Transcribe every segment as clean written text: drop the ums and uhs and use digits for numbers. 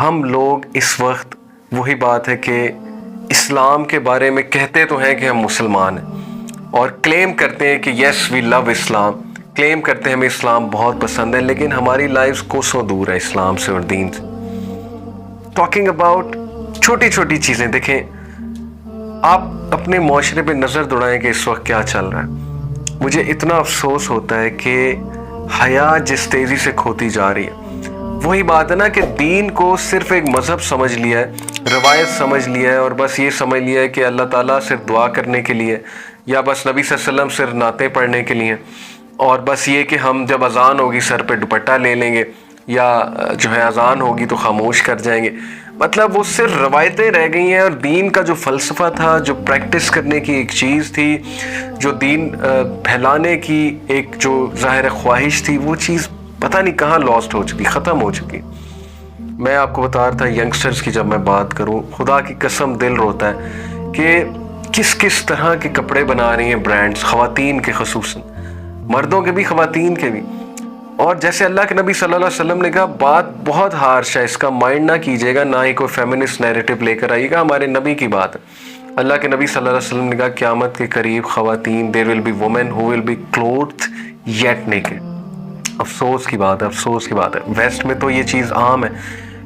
ہم لوگ اس وقت وہی بات ہے کہ اسلام کے بارے میں کہتے تو ہیں کہ ہم مسلمان ہیں اور کلیم کرتے ہیں کہ یس وی لو اسلام، کلیم کرتے ہیں ہمیں اسلام بہت پسند ہے، لیکن ہماری لائفز کوسوں دور ہے اسلام سے اور دین سے۔ ٹاکنگ اباؤٹ چھوٹی چھوٹی چیزیں، دیکھیں آپ اپنے معاشرے پہ نظر دوڑائیں کہ اس وقت کیا چل رہا ہے۔ مجھے اتنا افسوس ہوتا ہے کہ حیا جس تیزی سے کھوتی جا رہی ہے۔ وہی بات ہے نا کہ دین کو صرف ایک مذہب سمجھ لیا ہے، روایت سمجھ لیا ہے، اور بس یہ سمجھ لیا ہے کہ اللہ تعالیٰ صرف دعا کرنے کے لیے، یا بس نبی صلی اللہ علیہ وسلم صرف نعتیں پڑھنے کے لیے، اور بس یہ کہ ہم جب اذان ہوگی سر پہ دوپٹہ لے لیں گے، یا جو ہے اذان ہوگی تو خاموش کر جائیں گے۔ مطلب وہ صرف روایتیں رہ گئی ہیں، اور دین کا جو فلسفہ تھا، جو پریکٹس کرنے کی ایک چیز تھی، جو دین پھیلانے کی ایک جو ظاہر خواہش تھی، وہ چیز پتہ نہیں کہاں لاسٹ ہو چکی، ختم ہو چکی۔ میں آپ کو بتا رہا تھا ینگسٹرز کی جب میں بات کروں، خدا کی قسم دل روتا ہے کہ کس طرح کے کپڑے بنا رہی ہیں برانڈز، خواتین کے خصوصاً، مردوں کے بھی خواتین کے بھی۔ اور جیسے اللہ کے نبی صلی اللہ علیہ وسلم نے کہا، بات بہت ہارش ہے، اس کا مائنڈ نہ کیجیے گا، نہ ہی کوئی فیمنسٹ نیریٹو لے کر آئیے گا، ہمارے نبی کی بات ہے۔ اللہ کے نبی صلی اللہ علیہ وسلم نے کہا قیامت کے قریب خواتین there will be women who will be clothed yet naked۔ افسوس کی بات ہے، افسوس کی بات ہے، ویسٹ میں تو یہ چیز عام ہے،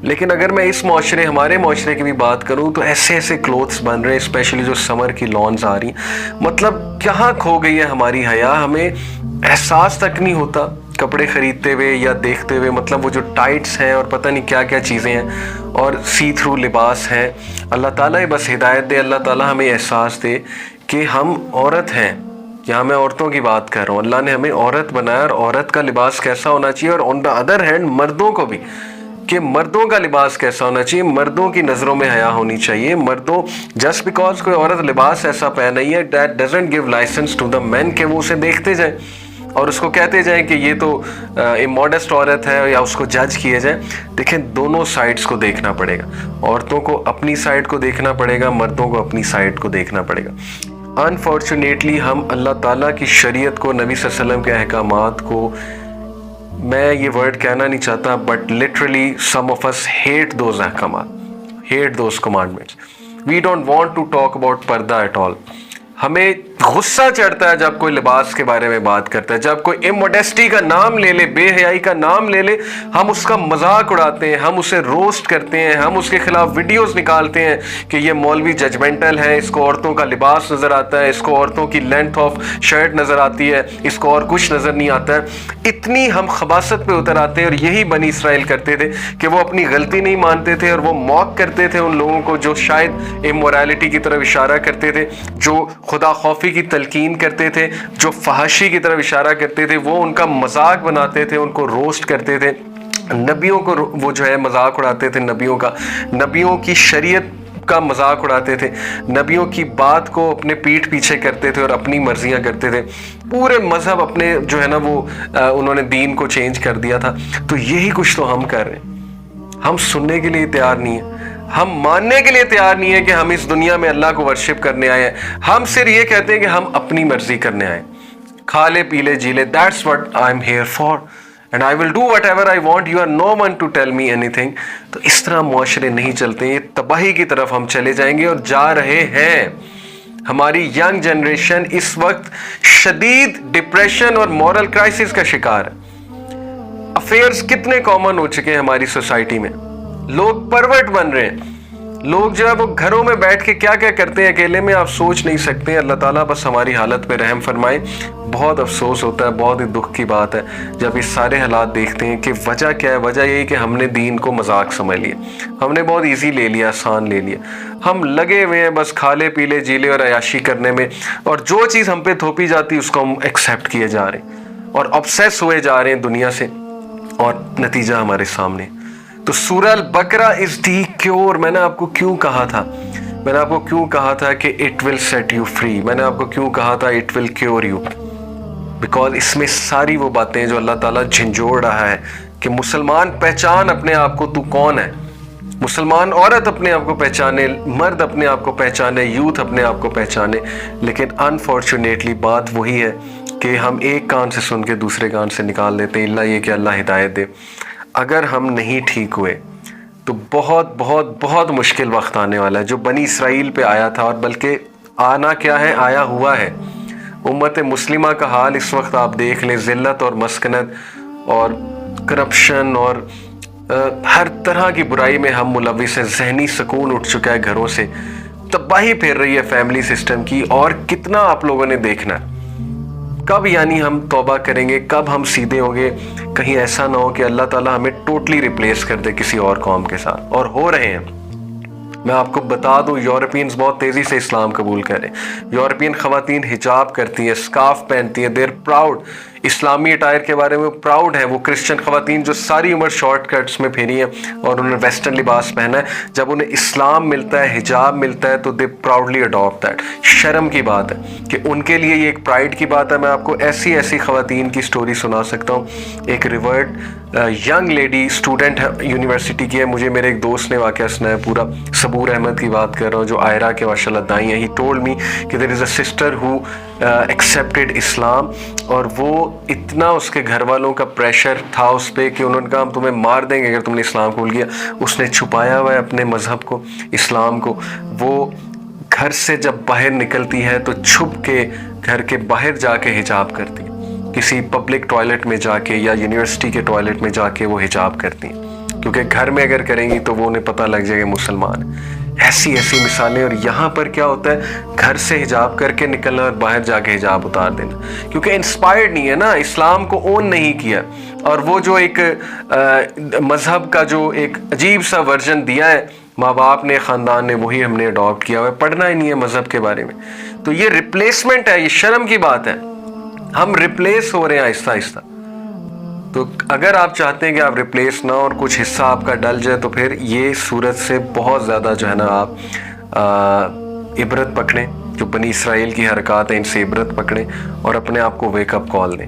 لیکن اگر میں اس معاشرے، ہمارے معاشرے کی بھی بات کروں تو ایسے ایسے کلوتھس بن رہے ہیں، اسپیشلی جو سمر کی لانز آ رہی ہیں۔ مطلب کہاں کھو گئی ہے ہماری حیا؟ ہمیں احساس تک نہیں ہوتا کپڑے خریدتے ہوئے یا دیکھتے ہوئے، مطلب وہ جو ٹائٹس ہیں اور پتہ نہیں کیا کیا چیزیں ہیں اور سی تھرو لباس ہیں۔ اللہ تعالیٰ بس ہدایت دے، اللہ تعالیٰ ہمیں احساس دے کہ ہم عورت ہیں۔ یہاں میں عورتوں کی بات کر رہا ہوں، اللہ نے ہمیں عورت بنایا، اور عورت کا لباس کیسا ہونا چاہیے، اور آن دا ادر ہینڈ مردوں کو بھی کہ مردوں کا لباس کیسا ہونا چاہیے، مردوں کی نظروں میں حیا ہونی چاہیے۔ مردوں جسٹ بیکاز کوئی عورت لباس ایسا پہن رہی ہے، that doesn't give licence to the man کہ وہ اسے دیکھتے جائیں اور اس کو کہتے جائیں کہ یہ تو اموڈسٹ عورت ہے، یا اس کو جج کیے جائیں۔ دیکھیں دونوں سائڈز کو دیکھنا پڑے گا، عورتوں کو اپنی سائڈ کو دیکھنا پڑے گا، مردوں کو اپنی سائڈ کو دیکھنا پڑے گا۔ انفارچونیٹلی ہم اللہ تعالیٰ کی شریعت کو، نبی صلی اللہ علیہ وسلم کے احکامات کو، میں یہ ورڈ کہنا نہیں چاہتا but literally some of us hate those احکامات، hate those commandments. We don't want to talk about پردہ ایٹ آل۔ ہمیں غصہ چڑھتا ہے جب کوئی لباس کے بارے میں بات کرتا ہے، جب کوئی اموڈیسٹی کا نام لے لے، بے حیائی کا نام لے لے، ہم اس کا مذاق اڑاتے ہیں، ہم اسے روسٹ کرتے ہیں، ہم اس کے خلاف ویڈیوز نکالتے ہیں کہ یہ مولوی ججمنٹل ہے، اس کو عورتوں کا لباس نظر آتا ہے، اس کو عورتوں کی لینتھ آف شرٹ نظر آتی ہے، اس کو اور کچھ نظر نہیں آتا ہے۔ اتنی ہم خباثت پہ اتر آتے ہیں، اور یہی بنی اسرائیل کرتے تھے کہ وہ اپنی غلطی نہیں مانتے تھے، اور وہ موک کرتے تھے ان لوگوں کو جو شاید امورالٹی کی طرف اشارہ کرتے تھے، جو خدا خوفی کی تلقین کرتے تھے، جو فحاشی کی طرف اشارہ کرتے تھے، وہ ان کا مذاق بناتے تھے، ان کو روسٹ کرتے تھے، نبیوں کو وہ جو ہے مذاق اڑاتے تھے، نبیوں کا، نبیوں کی شریعت کا مذاق اڑاتے تھے، نبیوں کی بات کو اپنے پیٹھ پیچھے کرتے تھے اور اپنی مرضیاں کرتے تھے، پورے مذہب اپنے جو ہے نا وہ انہوں نے دین کو چینج کر دیا تھا۔ تو یہی کچھ تو ہم کر رہے ہیں۔ ہم سننے کے لیے تیار نہیں ہیں، ہم ماننے کے لیے تیار نہیں ہے کہ ہم اس دنیا میں اللہ کو ورشپ کرنے آئے ہیں۔ ہم صرف یہ کہتے ہیں کہ ہم اپنی مرضی کرنے آئے، کھا لے پی لے جی لے، that's what I'm here for and I will do whatever I want, you are no one to tell me anything۔ تو اس طرح معاشرے نہیں چلتے، یہ تباہی کی طرف ہم چلے جائیں گے اور جا رہے ہیں۔ ہماری ینگ جنریشن اس وقت شدید ڈپریشن اور مورل کرائسس کا شکار ہے۔ افیئرز کتنے کامن ہو چکے ہیں ہماری سوسائٹی میں، لوگ پرورٹ بن رہے ہیں، لوگ جو ہے وہ گھروں میں بیٹھ کے کیا کیا کرتے ہیں اکیلے میں آپ سوچ نہیں سکتے ہیں۔ اللہ تعالیٰ بس ہماری حالت پہ رحم فرمائے۔ بہت افسوس ہوتا ہے، بہت ہی دکھ کی بات ہے جب یہ سارے حالات دیکھتے ہیں کہ وجہ کیا ہے۔ وجہ یہی کہ ہم نے دین کو مذاق سمجھ لیا، ہم نے بہت ایزی لے لیا، آسان لے لیا، ہم لگے ہوئے ہیں بس کھا لے پی لے جی لے اور عیاشی کرنے میں، اور جو چیز ہم پہ تھوپی جاتی اس کو ہم ایکسیپٹ کیے جا رہے ہیں اور obsess ہوئے جا رہے ہیں دنیا سے، اور نتیجہ ہمارے سامنے۔ تو سورہ البقرہ از دی کیور۔ میں نے آپ کو کیوں کہا تھا، میں نے آپ کو کیوں کہا تھا کہ it will set you free, میں نے آپ کو کیوں کہا تھا it will cure you, because اس میں ساری وہ باتیں جو اللہ تعالیٰ جھنجھوڑ رہا ہے کہ مسلمان پہچان اپنے آپ کو، تو کون ہے۔ مسلمان عورت اپنے آپ کو پہچانے، مرد اپنے آپ کو پہچانے، یوتھ اپنے آپ کو پہچانے، لیکن انفارچونیٹلی بات وہی ہے کہ ہم ایک کان سے سن کے دوسرے کان سے نکال دیتے ہیں، اللہ یہ کہ اللہ ہدایت دے۔ اگر ہم نہیں ٹھیک ہوئے، تو بہت بہت بہت مشکل وقت آنے والا ہے جو بنی اسرائیل پہ آیا تھا، اور بلکہ آنا کیا ہے، آیا ہوا ہے۔ امت مسلمہ کا حال اس وقت آپ دیکھ لیں، ذلت اور مسکنت اور کرپشن اور ہر طرح کی برائی میں ہم ملوث ہیں، ذہنی سکون اٹھ چکا ہے گھروں سے، تباہی پھیر رہی ہے فیملی سسٹم کی، اور کتنا آپ لوگوں نے دیکھنا ہے۔ کب یعنی ہم توبہ کریں گے، کب ہم سیدھے ہوں گے؟ کہیں ایسا نہ ہو کہ اللہ تعالیٰ ہمیں ٹوٹلی ریپلیس کر دے کسی اور قوم کے ساتھ، اور ہو رہے ہیں۔ میں آپ کو بتا دوں، یورپینز بہت تیزی سے اسلام قبول کر رہے ہیں۔ یورپین خواتین حجاب کرتی ہیں، اسکارف پہنتی ہیں، دیر پراؤڈ، اسلامی اٹائر کے بارے میں پراؤڈ ہیں۔ وہ کرسچن خواتین جو ساری عمر شارٹ کٹس میں پھیری ہیں اور انہوں نے ویسٹرن لباس پہنا ہے، جب انہیں اسلام ملتا ہے، حجاب ملتا ہے، تو دے پراؤڈلی اڈاپٹ دیٹ۔ شرم کی بات ہے کہ ان کے لیے یہ ایک پرائڈ کی بات ہے۔ میں آپ کو ایسی ایسی خواتین کی سٹوری سنا سکتا ہوں۔ ایک ریورڈ ینگ لیڈی اسٹوڈنٹ ہے، یونیورسٹی کی ہے، مجھے میرے ایک دوست نے واقعہ سنایا پورا، صبور احمد کی بات کر رہا ہوں جو آئرہ کے ماشاءاللہ دائی ہیں۔ ہی ٹولڈ می کہ دیر از اے سسٹر ہو ایکسیپٹیڈ اسلام، اور وہ اتنا اس کے گھر والوں کا پریشر تھا اس پہ کہ انہوں نے کہا ہم تمہیں مار دیں گے اگر تم نے اسلام قبول کیا۔ اس نے چھپایا ہوا ہے اپنے مذہب کو، اسلام کو۔ وہ گھر سے جب باہر نکلتی ہے تو چھپ کے گھر کے باہر جا کے حجاب کرتی ہے، کسی پبلک ٹوائلٹ میں جا کے یا یونیورسٹی کے ٹوائلٹ میں جا کے وہ حجاب کرتی ہیں، کیونکہ گھر میں اگر کریں گی تو وہ انہیں پتہ لگ جائے گا مسلمان ہیں۔ ایسی ایسی مثالیں۔ اور یہاں پر کیا ہوتا ہے، گھر سے حجاب کر کے نکلنا اور باہر جا کے حجاب اتار دینا، کیونکہ انسپائرڈ نہیں ہے نا، اسلام کو اون نہیں کیا، اور وہ جو ایک مذہب کا جو ایک عجیب سا ورژن دیا ہے ماں باپ نے، خاندان نے، وہی ہم نے اڈاپٹ کیا ہوا ہے، پڑھنا ہی نہیں ہے مذہب کے بارے میں۔ تو یہ ریپلیسمنٹ ہے، یہ شرم کی بات ہے، ہم ریپلیس ہو رہے ہیں آہستہ آہستہ۔ تو اگر آپ چاہتے ہیں کہ آپ ریپلیس نہ اور کچھ حصہ آپ کا ڈل جائے، تو پھر یہ صورت سے بہت زیادہ جو ہے نا آپ عبرت پکڑیں، جو بنی اسرائیل کی حرکات ہیں ان سے عبرت پکڑیں اور اپنے آپ کو ویک اپ کال دیں۔